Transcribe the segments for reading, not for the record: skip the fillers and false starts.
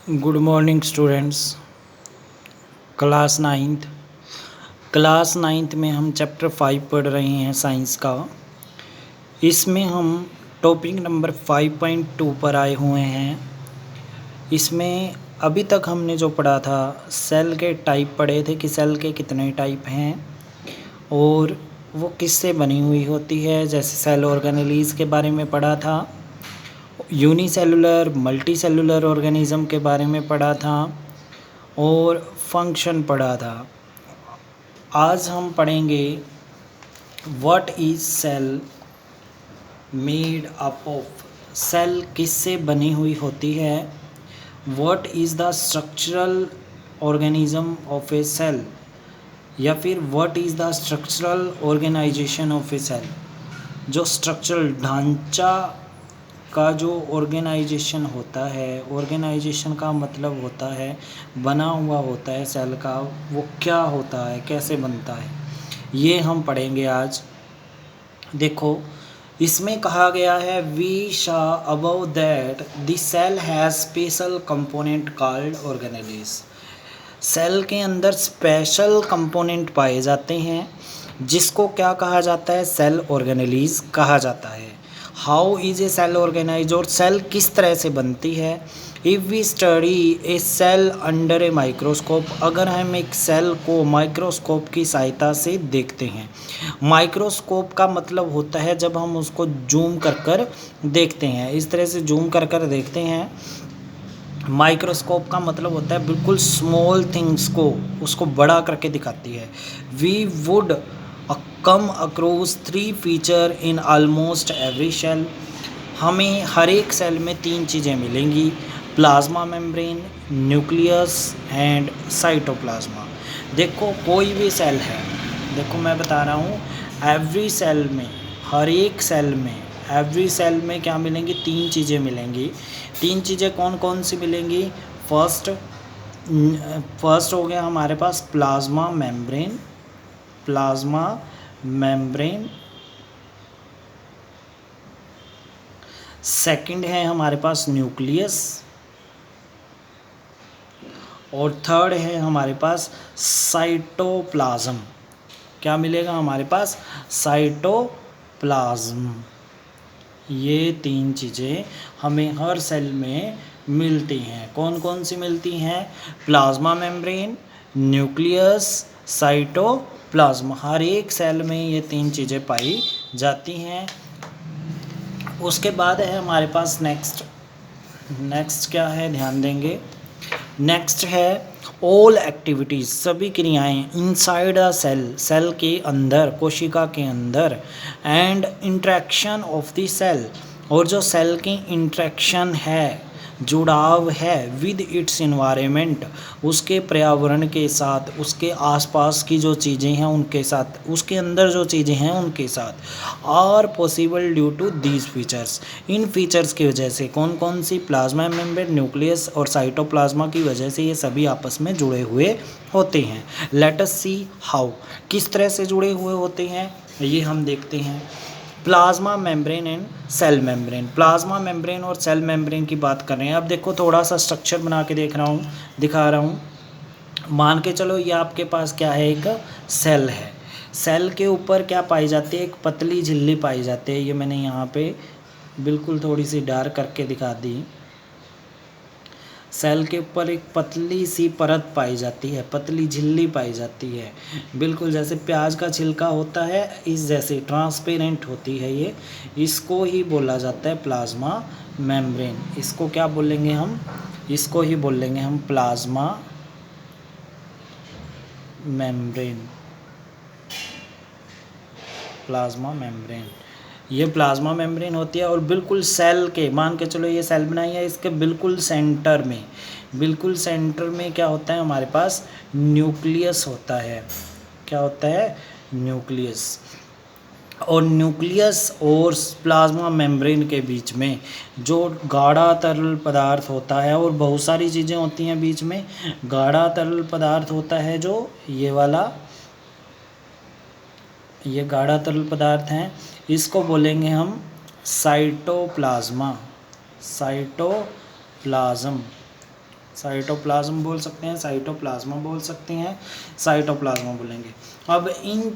Good morning students. Class ninth में हम chapter 5 पढ़ रहे हैं साइंस का। इसमें हम टॉपिक नंबर 5.2 पर आए हुए हैं। इसमें अभी तक हमने जो पढ़ा था सेल के टाइप पढ़े थे कि सेल के कितने टाइप हैं और वो किससे बनी हुई होती है। जैसे सेल ऑर्गेनेलीज के बारे में पढ़ा था, यूनिसेलुलर मल्टी सेलुलर ऑर्गेनिज्म के बारे में पढ़ा था और फंक्शन पढ़ा था। आज हम पढ़ेंगे what is cell made up of. Cell किससे बनी हुई होती है। What is the structural organism of a cell, या फिर what is the structural organization of a cell. जो स्ट्रक्चरल ढांचा का जो ऑर्गेनाइजेशन होता है, ऑर्गेनाइजेशन का मतलब होता है बना हुआ होता है सेल का, वो क्या होता है, कैसे बनता है, ये हम पढ़ेंगे आज। देखो इसमें कहा गया है we saw above that the cell has special component called organelles. Cell के अंदर स्पेशल कंपोनेंट पाए जाते हैं जिसको क्या कहा जाता है, सेल ऑर्गेनेलीज कहा जाता है। How is a cell organize, और सेल किस तरह से बनती है। If we study a cell under a microscope, अगर हम एक सेल को माइक्रोस्कोप की सहायता से देखते हैं। माइक्रोस्कोप का मतलब होता है जब हम उसको जूम कर कर देखते हैं, इस तरह से जूम कर कर देखते हैं। माइक्रोस्कोप का मतलब होता है बिल्कुल स्मॉल थिंग्स को उसको बड़ा करके दिखाती है। We would come across 3 feature in almost every cell. हमें हर एक सेल में 3 चीज़ें मिलेंगी, plasma membrane, nucleus and cytoplasm. देखो कोई भी सेल है, देखो मैं बता रहा हूँ, एवरी सेल में, हर एक सेल में, एवरी सेल में क्या मिलेंगी, 3 चीज़ें मिलेंगी। 3 चीज़ें कौन कौन सी मिलेंगी। फर्स्ट हो गया हमारे पास प्लाज्मा मेम्ब्रेन। सेकंड है हमारे पास न्यूक्लियस, और थर्ड है हमारे पास साइटोप्लाज्म। क्या मिलेगा हमारे पास, साइटोप्लाज्म। ये 3 चीज़ें हमें हर सेल में मिलती हैं। कौन कौन सी मिलती हैं, प्लाज्मा मेम्ब्रेन, न्यूक्लियस, साइटोप्लाज्म। हर एक सेल में ये 3 चीज़ें पाई जाती हैं। उसके बाद है हमारे पास नेक्स्ट क्या है, ध्यान देंगे। नेक्स्ट है ऑल एक्टिविटीज़, सभी क्रियाएं इनसाइड अ सेल के अंदर, कोशिका के अंदर, and interaction of the cell, और जो सेल की इंट्रैक्शन है, जुड़ाव है विद इट्स इन्वायरमेंट, उसके पर्यावरण के साथ, उसके आसपास की जो चीज़ें हैं उनके साथ, उसके अंदर जो चीज़ें हैं उनके साथ, are possible due to these features. इन फीचर्स की वजह से, कौन कौन सी, प्लाज्मा मेम्ब्रेन, न्यूक्लियस और साइटोप्लाज्मा की वजह से ये सभी आपस में जुड़े हुए होते हैं। लेट अस सी हाउ, किस तरह से जुड़े हुए होते हैं ये हम देखते हैं। Plasma membrane and cell membrane, plasma membrane और सेल मेम्ब्रेन की बात कर रहे हैं। अब देखो थोड़ा सा स्ट्रक्चर बना के दिखा रहा हूँ। मान के चलो ये आपके पास क्या है, एक सेल है। सेल के ऊपर क्या पाई जाती है, एक पतली झिल्ली पाई जाती है। ये मैंने यहाँ पे बिल्कुल थोड़ी सी डार्क करके दिखा दी। सेल के ऊपर एक पतली सी परत पाई जाती है, पतली झिल्ली पाई जाती है, बिल्कुल जैसे प्याज का छिलका होता है, इस जैसे ट्रांसपेरेंट होती है ये। इसको ही बोला जाता है प्लाज्मा मेम्ब्रेन। इसको क्या बोलेंगे हम, इसको ही बोलेंगे हम प्लाज्मा मेम्ब्रेन। प्लाज्मा मेम्ब्रेन, ये प्लाज्मा मेम्ब्रेन होती है। और बिल्कुल सेल के, मान के चलो ये सेल बनाई है, इसके बिल्कुल सेंटर में क्या होता है, हमारे पास न्यूक्लियस होता है। क्या होता है, न्यूक्लियस। और न्यूक्लियस और प्लाज्मा मेम्ब्रेन के बीच में जो गाढ़ा तरल पदार्थ होता है, और बहुत सारी चीज़ें होती हैं बीच में, गाढ़ा तरल पदार्थ होता है जो ये वाला, ये गाढ़ा तरल पदार्थ हैं, इसको बोलेंगे हम साइटोप्लाज्म। साइटोप्लाज्म बोल सकते हैं, साइटोप्लाज्मा बोल सकते हैं, साइटोप्लाज्मा बोलेंगे। अब इन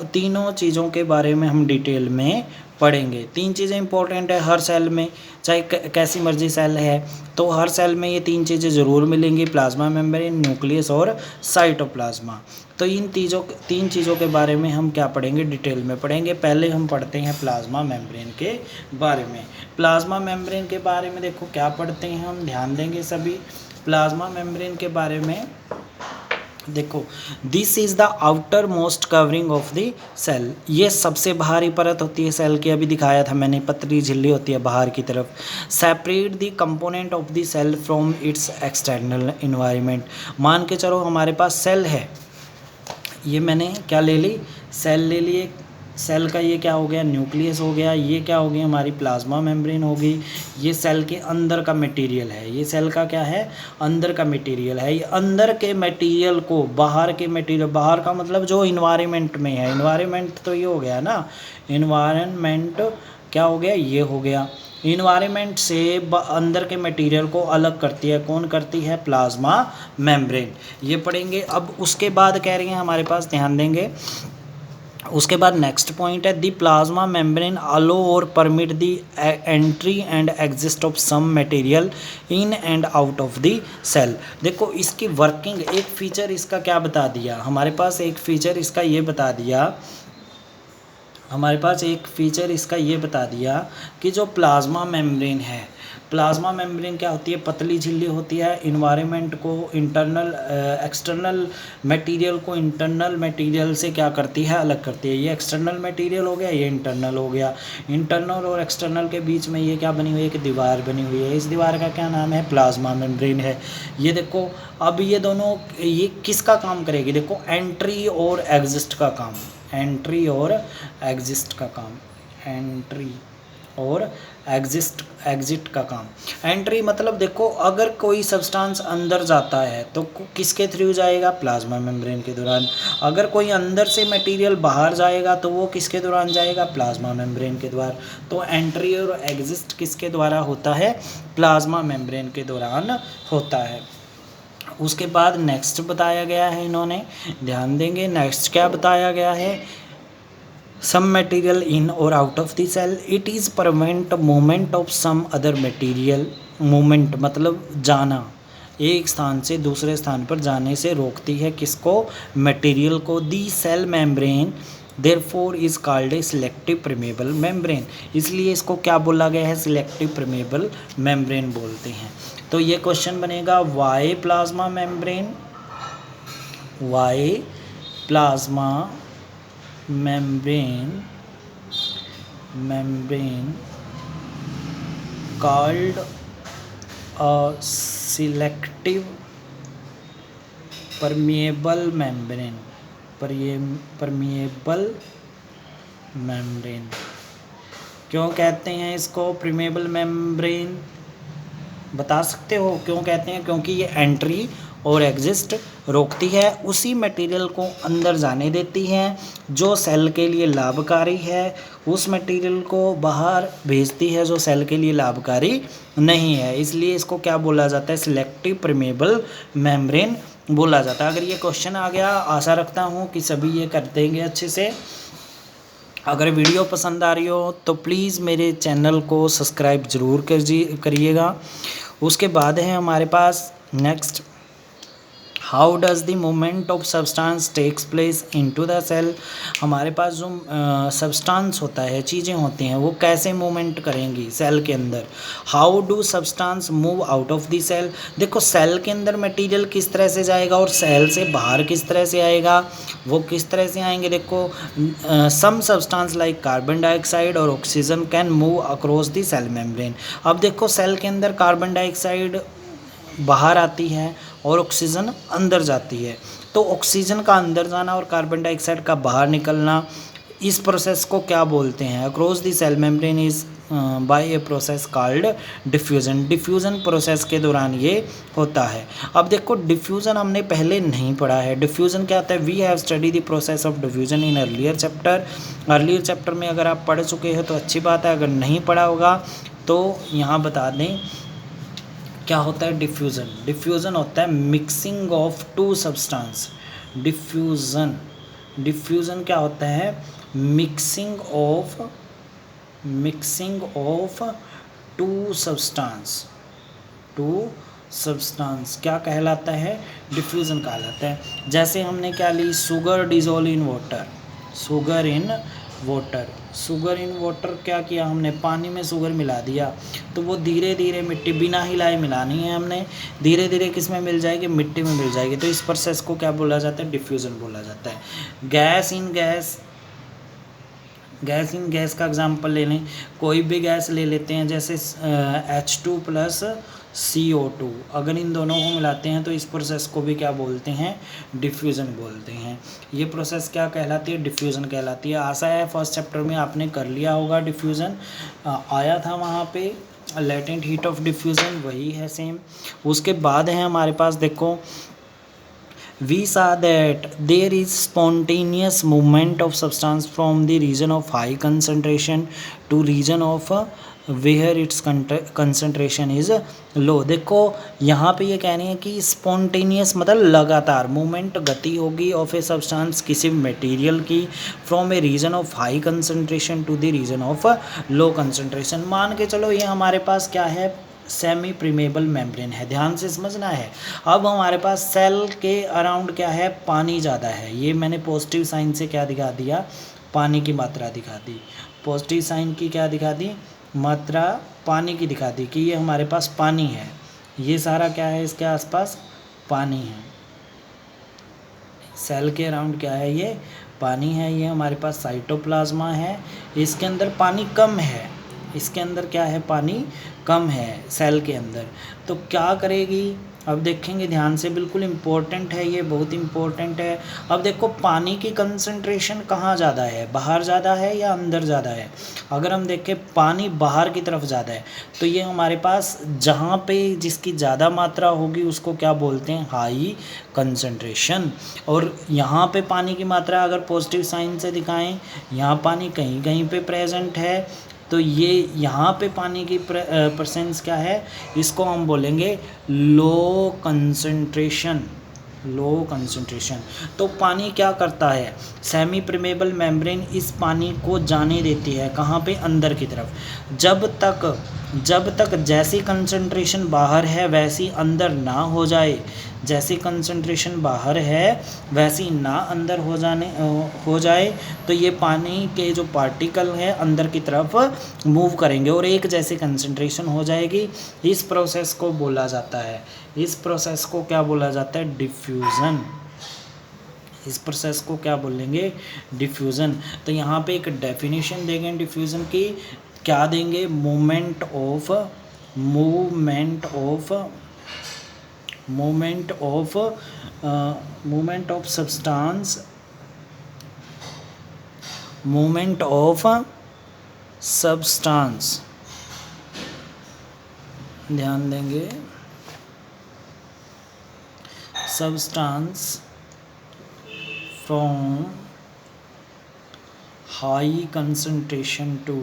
तीनों चीज़ों के बारे में हम डिटेल में पढ़ेंगे। 3 चीज़ें इंपॉर्टेंट है हर सेल में, चाहे कैसी मर्जी सेल है तो हर सेल में ये 3 चीज़ें ज़रूर मिलेंगी, प्लाज्मा मेम्ब्रेन, न्यूक्लियस और साइटोप्लाज्मा। तो इन 3 चीज़ों के बारे में हम क्या पढ़ेंगे, डिटेल में पढ़ेंगे। पहले हम पढ़ते हैं प्लाज्मा मेम्ब्रेन के बारे में। प्लाज्मा मेम्ब्रेन के बारे में देखो क्या पढ़ते हैं हम, ध्यान देंगे सभी। प्लाज्मा मेम्ब्रेन के बारे में देखो, this is the outer most covering of the cell. ये सबसे बाहरी परत होती है सेल की, अभी दिखाया था मैंने, पतली झिल्ली होती है बाहर की तरफ। Separate the component of the cell from its external environment. मान के चलो हमारे पास सेल है, ये मैंने क्या ले ली, सेल ले लिए। सेल का ये क्या हो गया, न्यूक्लियस हो गया। ये क्या हो गई, हमारी प्लाज्मा मेम्ब्रेन होगी। ये सेल के अंदर का मटेरियल है, ये सेल का क्या है, अंदर का मटेरियल है। ये अंदर के मटेरियल को बाहर के मटेरियल, बाहर का मतलब जो इन्वायरमेंट में है, इन्वायरमेंट तो ये हो गया ना, इन्वायरमेंट क्या हो गया, ये हो गया। इन्वायरमेंट से अंदर के मटेरियल को अलग करती है, कौन करती है, प्लाज्मा मेम्ब्रेन। ये पढ़ेंगे। अब उसके बाद कह रही हैं हमारे पास, ध्यान देंगे, उसके बाद नेक्स्ट पॉइंट है दी प्लाज्मा मेम्ब्रेन अलो और permit the entry and exist of some material in and out of the cell. देखो इसकी वर्किंग, एक फीचर इसका क्या बता दिया हमारे पास, एक फीचर इसका ये बता दिया हमारे पास, एक फीचर इसका ये बता दिया कि जो प्लाज्मा मेम्ब्रेन है, प्लाज्मा मेम्ब्रेन क्या होती है, पतली झिल्ली होती है। इन्वायरमेंट को, एक्सटर्नल मटेरियल को इंटरनल मटेरियल से क्या करती है, अलग करती है। ये एक्सटर्नल मटेरियल हो गया, ये इंटरनल हो गया। इंटरनल और एक्सटर्नल के बीच में ये क्या बनी हुई है, एक दीवार बनी हुई है। इस दीवार का क्या नाम है, प्लाज्मा मेम्ब्रेन है। ये देखो, अब ये दोनों, ये किसका काम करेगी, देखो एंट्री और एग्जिस्ट का काम, एंट्री और एग्जिस्ट का काम, एंट्री और एग्जिट का काम। एंट्री मतलब देखो, अगर कोई सब्सटेंस अंदर जाता है तो किसके थ्रू जाएगा, प्लाज्मा मेम्ब्रेन के दौरान। अगर कोई अंदर से मटेरियल बाहर जाएगा तो वो किसके दौरान जाएगा, प्लाज्मा मेम्ब्रेन के द्वारा। तो एंट्री और एग्जिट किसके द्वारा होता है, प्लाज्मा मेम्ब्रेन के दौरान होता है। उसके बाद नेक्स्ट बताया गया है, इन्होंने ध्यान देंगे, नेक्स्ट क्या बताया गया है, some material in or out of the cell, it is prevent movement of some other material। movement मतलब जाना, एक स्थान से दूसरे स्थान पर जाने से रोकती है किसको, मटेरियल को। The cell membrane therefore is called a selective permeable membrane। इसलिए इसको क्या बोला गया है, सिलेक्टिव permeable membrane बोलते हैं। तो ये क्वेश्चन बनेगा, why plasma membrane, why plasma membrane called a selective permeable membrane, permeable membrane। क्यों कहते हैं इसको permeable membrane, बता सकते हो क्यों कहते हैं, क्योंकि ये एंट्री और एग्जिस्ट रोकती है, उसी मटेरियल को अंदर जाने देती है जो सेल के लिए लाभकारी है, उस मटेरियल को बाहर भेजती है जो सेल के लिए लाभकारी नहीं है। इसलिए इसको क्या बोला जाता है, सिलेक्टिव परमेबल मेम्ब्रेन बोला जाता है। अगर ये क्वेश्चन आ गया, आशा रखता हूँ कि सभी ये कर देंगे अच्छे से। अगर वीडियो पसंद आ रही हो तो प्लीज़ मेरे चैनल को सब्सक्राइब ज़रूर करिएगा। उसके बाद है हमारे पास next, how does the movement of substance takes place into the cell. हमारे पास जो सब्सटेंस होता है, चीज़ें होती हैं, वो कैसे मूवमेंट करेंगी सेल के अंदर। How do substance move out of the cell. देखो सेल के अंदर मटेरियल किस तरह से जाएगा और सेल से बाहर किस तरह से आएगा, वो किस तरह से आएंगे। देखो some substance like carbon dioxide और oxygen can move across the cell membrane. अब देखो सेल के अंदर कार्बन डाइऑक्साइड बाहर आती है और ऑक्सीजन अंदर जाती है, तो ऑक्सीजन का अंदर जाना और कार्बन डाइऑक्साइड का बाहर निकलना, इस प्रोसेस को क्या बोलते हैं, across the cell membrane is by a process called diffusion. Diffusion process के दौरान ये होता है। अब देखो डिफ्यूज़न हमने पहले नहीं पढ़ा है। डिफ्यूज़न क्या होता है, we have study the process of diffusion in earlier chapter. Earlier chapter में अगर आप पढ़ चुके हैं तो अच्छी बात है, अगर नहीं पढ़ा होगा तो यहाँ बता दें क्या होता है डिफ्यूज़न? डिफ्यूज़न होता है mixing of two substance. Diffusion क्या होता है? मिक्सिंग ऑफ टू सब्सटेंस क्या कहलाता है? डिफ्यूज़न कहलाता है। जैसे हमने क्या ली, sugar dissolve in water, sugar in water क्या किया हमने, पानी में शुगर मिला दिया, तो वो धीरे धीरे मिट्टी बिना हिलाए मिलानी है हमने, धीरे धीरे किस में मिल जाएगी, मिट्टी में मिल जाएगी। तो इस प्रोसेस को क्या बोला जाता है? डिफ्यूज़न बोला जाता है। गैस इन गैस का एग्जांपल ले लें, कोई भी गैस ले लेते हैं, जैसे H2 प्लस CO2, अगर इन दोनों को मिलाते हैं तो इस प्रोसेस को भी क्या बोलते हैं? डिफ्यूज़न बोलते हैं। ये प्रोसेस क्या कहलाती है? डिफ्यूज़न कहलाती है। आशा है फर्स्ट चैप्टर में आपने कर लिया होगा। डिफ्यूज़न आया था वहाँ पे, लेटेंट हीट ऑफ डिफ्यूज़न वही है सेम। उसके बाद है हमारे पास, देखो, we saw that there is spontaneous movement of substance from the region of high concentration to region of where its concentration is low। देखो यहाँ पे ये कह रहे हैं कि स्पॉन्टेनियस मतलब लगातार मूवमेंट, गति होगी ऑफ ए सब्सटेंस किसी मटेरियल की, from a region of high concentration to the region of low concentration. मान के चलो ये हमारे पास क्या है? सेमी प्रीमेबल मेम्ब्रेन है। ध्यान से समझना है। अब हमारे पास सेल के अराउंड क्या है? पानी ज़्यादा है। ये मैंने पॉजिटिव साइन से क्या दिखा दिया? पानी की मात्रा दिखा दी। पॉजिटिव साइन की क्या दिखा दी? मात्रा पानी की दिखा दी कि ये हमारे पास पानी है। ये सारा क्या है? इसके आसपास पानी है। सेल के अराउंड क्या है? ये पानी है। ये हमारे पास साइटोप्लाज्मा है, इसके अंदर पानी कम है। इसके अंदर क्या है? पानी कम है सेल के अंदर। तो क्या करेगी? अब देखेंगे ध्यान से, बिल्कुल इम्पोर्टेंट है ये, बहुत इम्पोर्टेंट है। अब देखो पानी की कंसंट्रेशन कहाँ ज़्यादा है? बाहर ज़्यादा है या अंदर ज़्यादा है? अगर हम देखें पानी बाहर की तरफ ज़्यादा है, तो ये हमारे पास जहाँ पे जिसकी ज़्यादा मात्रा होगी उसको क्या बोलते हैं? High concentration. और यहाँ पे पानी की मात्रा अगर पॉजिटिव साइन से दिखाएं, यहाँ पानी कहीं कहीं पे प्रेजेंट है, तो ये यहाँ पे पानी की परसेंस क्या है? इसको हम बोलेंगे लो कंसंट्रेशन। तो पानी क्या करता है? सेमी प्रीमेबल मेम्ब्रेन इस पानी को जाने देती है कहाँ पे? अंदर की तरफ। जब तक जैसी कंसंट्रेशन बाहर है वैसी अंदर ना हो जाए, जैसी कंसंट्रेशन बाहर है वैसी ना अंदर हो जाए, तो ये पानी के जो पार्टिकल हैं अंदर की तरफ मूव करेंगे और एक जैसी कंसंट्रेशन हो जाएगी। इस प्रोसेस को बोला जाता है, इस प्रोसेस को क्या बोला जाता है? डिफ्यूज़न। इस प्रोसेस को क्या बोलेंगे? डिफ्यूज़न। तो यहाँ पे एक डेफिनेशन देंगे डिफ्यूज़न की, क्या देंगे? मूवमेंट ऑफ ध्यान देंगे, substance from high concentration to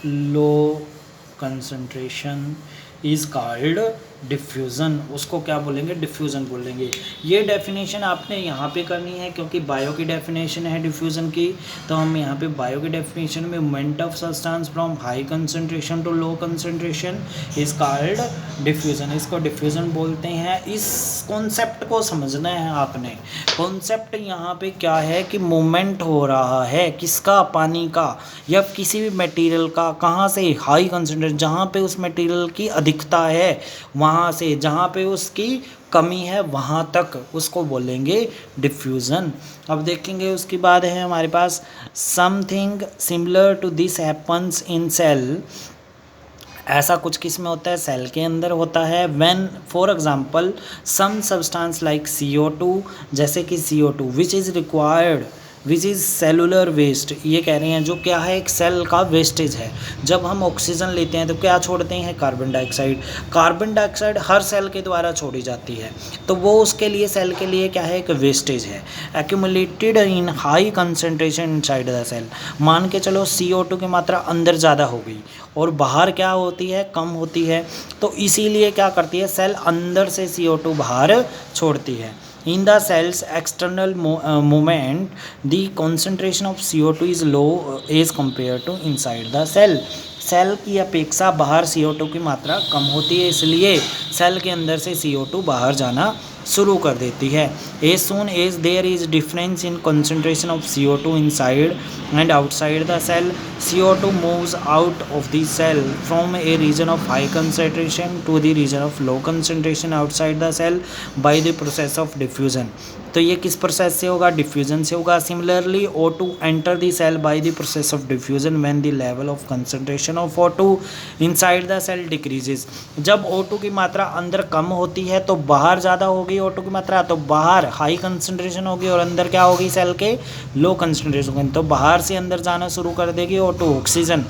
low concentration is called diffusion. उसको क्या बोलेंगे? डिफ्यूज़न बोलेंगे। ये डेफिनेशन आपने यहाँ पे करनी है क्योंकि बायो की डेफिनेशन है डिफ्यूज़न की, तो हम यहाँ पे बायो की डेफिनेशन में movement of substance from high concentration to low concentration is called diffusion, इसको डिफ्यूज़न बोलते हैं। इस कॉन्सेप्ट को समझना है आपने। कॉन्सेप्ट यहाँ पे क्या है कि मूवमेंट हो रहा है किसका? पानी का या किसी भी मटेरियल का। कहाँ से? हाई कंसंट्रेशन, जहाँ पे उस मटेरियल की अधिकता है वहाँ से जहाँ पे उसकी कमी है वहाँ तक, उसको बोलेंगे डिफ्यूज़न। अब देखेंगे उसके बाद है हमारे पास something similar to this happens in cell. ऐसा कुछ किस में होता है? सेल के अंदर होता है। When for example some substance like CO2, जैसे कि CO2 which is required which is cellular waste. ये कह रहे हैं जो क्या है, एक सेल का वेस्टेज है। जब हम ऑक्सीजन लेते हैं तो क्या छोड़ते हैं, कार्बन डाइऑक्साइड। कार्बन डाइऑक्साइड हर सेल के द्वारा छोड़ी जाती है, तो वो उसके लिए सेल के लिए क्या है, एक वेस्टेज है। Accumulated in high concentration inside the cell. मान के चलो CO2 की मात्रा अंदर ज़्यादा हो गई और बाहर क्या होती है, कम होती है, तो इसीलिए क्या करती है, सेल अंदर से CO2 बाहर छोड़ती है। In the cell's external movement, the concentration of CO2 is low as compared to inside the cell. Cell की अपेक्षा बाहर CO2 की मात्रा कम होती है, इसलिए सेल के अंदर से CO2 बाहर जाना शुरू कर देती है। As soon as there is difference in concentration of CO2 inside and outside the cell, CO2 moves out of the cell from a region of high concentration to the region of low concentration outside the cell by the process of diffusion. तो ये किस process से होगा, diffusion से होगा। Similarly O2 enter the cell by the process of diffusion when the level of concentration of O2 inside the cell decreases. जब O2 की मात्रा अंदर कम होती है तो बाहर ज़्यादा होगी O2 की मात्रा, तो बाहर हाई कंसंट्रेशन होगी और अंदर क्या होगी, सेल के लो कंसंट्रेशन होगी, तो बाहर से अंदर जाना शुरू कर देगी O2 oxygen.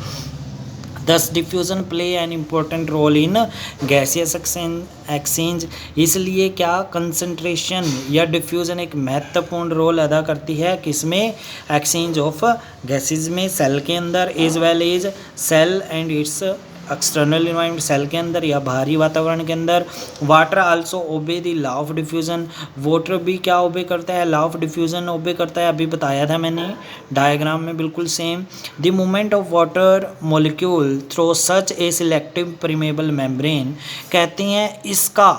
Thus diffusion play an important role in gaseous exchange. इसलिए क्या कंसंट्रेशन या डिफ्यूज़न एक महत्वपूर्ण रोल अदा करती है, किसमें, एक्सचेंज ऑफ गैसेज में, सेल के अंदर, as well as cell and its external environment, cell के अंदर या बाहरी वातावरण के अंदर। Water also obey the law of diffusion. Water भी क्या ओबे करता है, लॉ ऑफ डिफ्यूज़न ओबे करता है, अभी बताया था मैंने डायग्राम में, बिल्कुल same. The movement of water molecule through such A selective permeable membrane. कहते हैं इसका,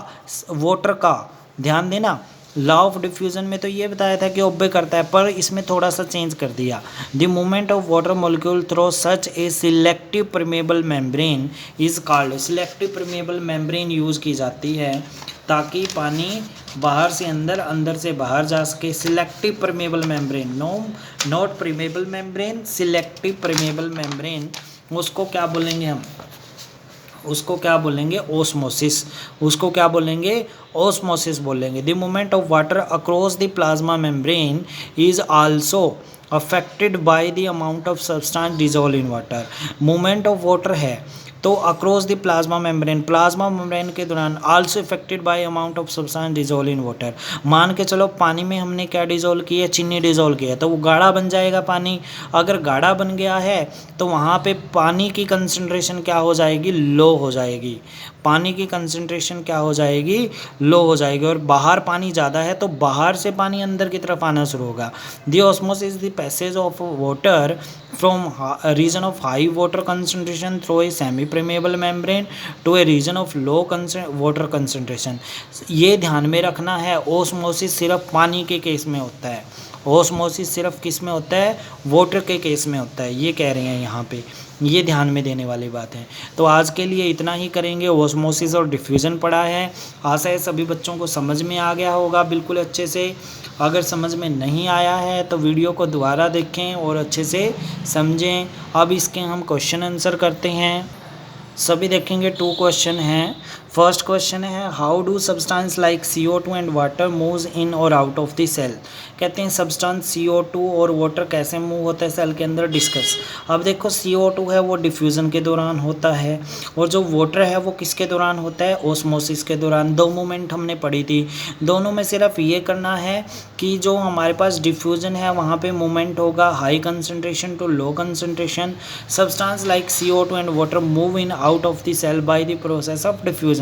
वाटर का ध्यान देना, लॉ ऑफ डिफ्यूज़न में तो ये बताया था कि ओबे करता है, पर इसमें थोड़ा सा चेंज कर दिया। The movement of water molecule through such A selective permeable membrane is called. Selective permeable membrane use की जाती है ताकि पानी बाहर से अंदर, अंदर से बाहर जा सके। Selective permeable membrane, not permeable membrane, selective permeable membrane, उसको क्या बोलेंगे हम, उसको क्या बोलेंगे, ओस्मोसिस। उसको क्या बोलेंगे, ओस्मोसिस बोलेंगे। The movement of water across the plasma membrane is also affected by the amount of substance dissolve in water. Movement of water है तो अक्रॉस द प्लाज्मा मेम्ब्रेन के दौरान, also affected by amount of substance dissolve in water. मान के चलो पानी में हमने क्या डिजोल्व किया, चीनी डिजोल्व किया, तो वो गाढ़ा बन जाएगा पानी। अगर गाढ़ा बन गया है तो वहाँ पे पानी की कंसंट्रेशन क्या हो जाएगी, लो हो जाएगी। पानी की कंसंट्रेशन क्या हो जाएगी, लो हो जाएगी। और बाहर पानी ज़्यादा है तो बाहर से पानी अंदर की तरफ आना शुरू होगा। The osmosis the passage of water from region of high water concentration through a semi permeable membrane to a region of low water concentration. ये ध्यान में रखना है, ओस्मोसिस सिर्फ पानी के केस में होता है, ओस्मोसिस सिर्फ किस में होता है, वाटर के केस में होता है, ये कह रहे हैं यहाँ पे, ये ध्यान में देने वाली बात है। तो आज के लिए इतना ही करेंगे। ओस्मोसिस और डिफ्यूज़न पढ़ा है, आशा है सभी बच्चों को समझ में आ गया होगा बिल्कुल अच्छे से। अगर समझ में नहीं आया है तो वीडियो को दोबारा देखें और अच्छे से समझें। अब इसके हम क्वेश्चन आंसर करते हैं, सभी देखेंगे। 2 क्वेश्चन हैं। फर्स्ट क्वेश्चन है, how do substance like CO2 and water moves in और आउट ऑफ द सेल। कहते हैं सब्सटेंस CO2 और वाटर कैसे मूव होता है सेल के अंदर, डिस्कस। अब देखो CO2 है वो डिफ्यूज़न के दौरान होता है और जो वाटर है वो किसके दौरान होता है, ओस्मोसिस के दौरान। 2 मूवमेंट हमने पढ़ी थी, दोनों में सिर्फ ये करना है कि जो हमारे पास डिफ्यूज़न है वहाँ पे मूवमेंट होगा high concentration to low concentration. Substance like CO2 and water move in out of the cell by the process of diffusion.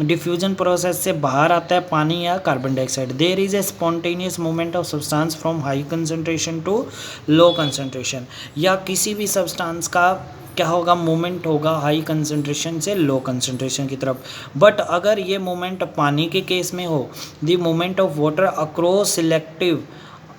Diffusion process से बाहर आता है पानी या carbon dioxide. There is a spontaneous movement of substance from high concentration to low concentration. या किसी भी substance का क्या होगा, मूवमेंट होगा हाई कंसंट्रेशन से लो कंसंट्रेशन की तरफ। बट अगर ये मूवमेंट पानी के केस में हो, the movement of water across selective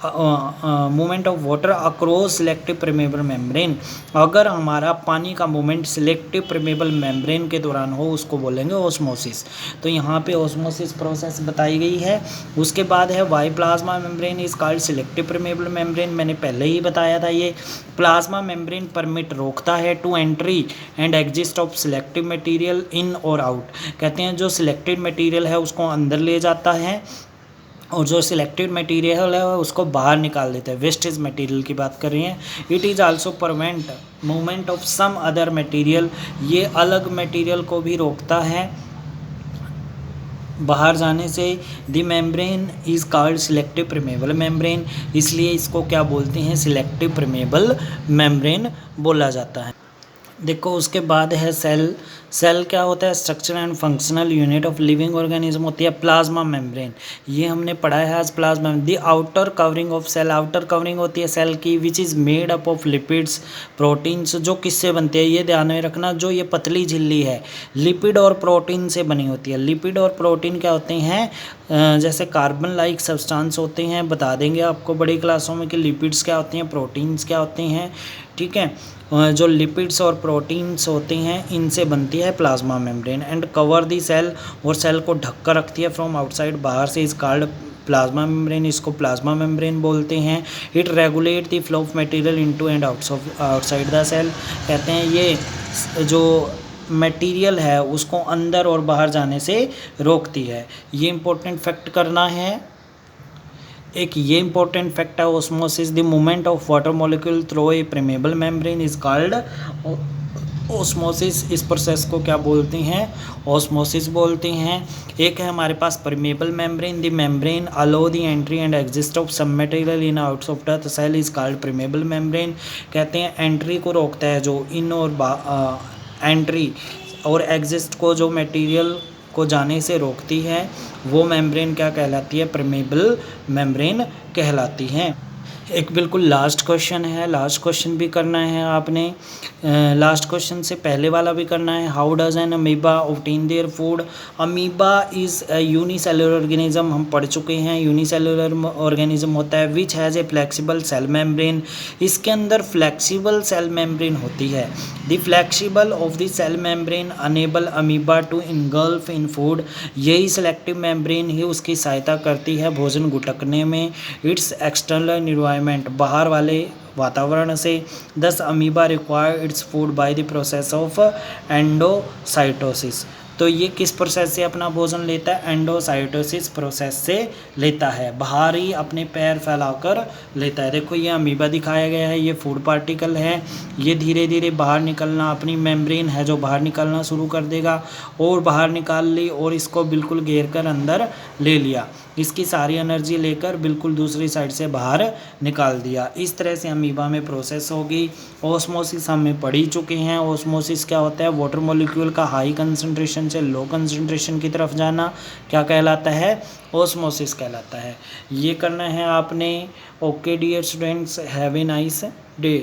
movement of water across selective permeable membrane, अगर हमारा पानी का मूवमेंट सिलेक्टिव परमेबल मेम्ब्रेन के दौरान हो उसको बोलेंगे ओस्मोसिस। तो यहाँ पे ओस्मोसिस प्रोसेस बताई गई है। उसके बाद है why plasma membrane is called selective permeable membrane. मैंने पहले ही बताया था, ये प्लाज्मा मेम्ब्रेन परमिट रोकता है to entry and exist of selective material in और आउट। कहते हैं जो सिलेक्टेड मटीरियल है उसको अंदर ले जाता है और जो सिलेक्टेड मटेरियल है उसको बाहर निकाल देते हैं, वेस्टेज मटेरियल की बात कर रही हैं। It is also prevent movement of some other material, ये अलग मटेरियल को भी रोकता है बाहर जाने से। The membrane is called selective permeable membrane, इसलिए इसको क्या बोलते हैं, सिलेक्टिव परमेबल मेम्ब्रेन बोला जाता है। देखो उसके बाद है सेल। सेल क्या होता है, structure and functional unit of living organism होती है प्लाज्मा मेम्ब्रेन, ये हमने पढ़ा है आज। Plasma the outer covering of cell, outer covering होती है सेल की which is made up of lipids proteins, जो किससे बनती है ये ध्यान में रखना, जो ये पतली झिल्ली है लिपिड और प्रोटीन से बनी होती है। लिपिड और प्रोटीन क्या होते हैं, जैसे कार्बन लाइक सब्सटेंस होते हैं, बता देंगे आपको बड़ी क्लासों में कि लिपिड्स क्या होते हैं, प्रोटीन्स क्या होते हैं, ठीक है। जो लिपिड्स और प्रोटीन्स होते हैं इनसे बनती है plasma membrane. And cover the cell, और सेल को ढक कर रखती है फ्रॉम आउटसाइड, बाहर से, इज कॉल्ड प्लाज्मा मेम्ब्रेन, इसको प्लाज्मा मेम्ब्रेन बोलते हैं। It regulate the flow of material into and outside the cell, कहते हैं ये जो मटेरियल है उसको अंदर और बाहर जाने से रोकती है। ये इंपॉर्टेंट फैक्ट करना है। एक ये इंपॉर्टेंट फैक्ट है osmosis, the movement of water molecule through a permeable membrane is called osmosis. इस प्रोसेस को क्या बोलते हैं, ऑस्मोसिस बोलते हैं। एक है हमारे पास permeable membrane, the membrane allow the entry and exist of some material in outs of the cell is called permeable membrane, कहते हैं एंट्री को रोकता है जो इन और एंट्री और एग्जिस्ट को जो मटेरियल को जाने से रोकती है वो मेम्ब्रेन क्या कहलाती है, परमेबल मेम्ब्रेन कहलाती है। एक बिल्कुल लास्ट क्वेश्चन है, लास्ट क्वेश्चन भी करना है आपने, लास्ट क्वेश्चन से पहले वाला भी करना है। How does an amoeba obtain their food, amoeba is unicellular organism, हम पढ़ चुके हैं यूनिसेलुलर ऑर्गेनिज्म होता है which has a flexible cell membrane, इसके अंदर फ्लेक्सिबल सेल मेम्ब्रेन होती है। The flexible of the cell membrane enable amoeba to engulf in food, यही सेलेक्टिव मेम्ब्रेन ही उसकी सहायता करती है भोजन गुटकने में। इट्स एक्सटर्नल एनवायरनमेंट, बाहर वाले वातावरण से। दस amoeba require its food by the process of endocytosis, तो ये किस प्रोसेस से अपना भोजन लेता है, एंडोसाइटोसिस प्रोसेस से लेता है, बाहर ही अपने पैर फैलाकर लेता है। देखो ये अमीबा दिखाया गया है, ये फूड पार्टिकल है, ये धीरे धीरे बाहर निकलना, अपनी मेम्ब्रेन है जो बाहर निकलना शुरू कर देगा, और बाहर निकाल ली और इसको बिल्कुल घेर कर अंदर ले लिया, इसकी सारी एनर्जी लेकर बिल्कुल दूसरी साइड से बाहर निकाल दिया। इस तरह से अमीबा में प्रोसेस होगी। ऑस्मोसिस हमें पढ़ ही चुके हैं। ऑस्मोसिस क्या होता है, वाटर मॉलिक्यूल का हाई कंसंट्रेशन से लो कंसंट्रेशन की तरफ जाना क्या कहलाता है, ऑस्मोसिस कहलाता है। ये करना है आपने। Okay dear students, have a nice day.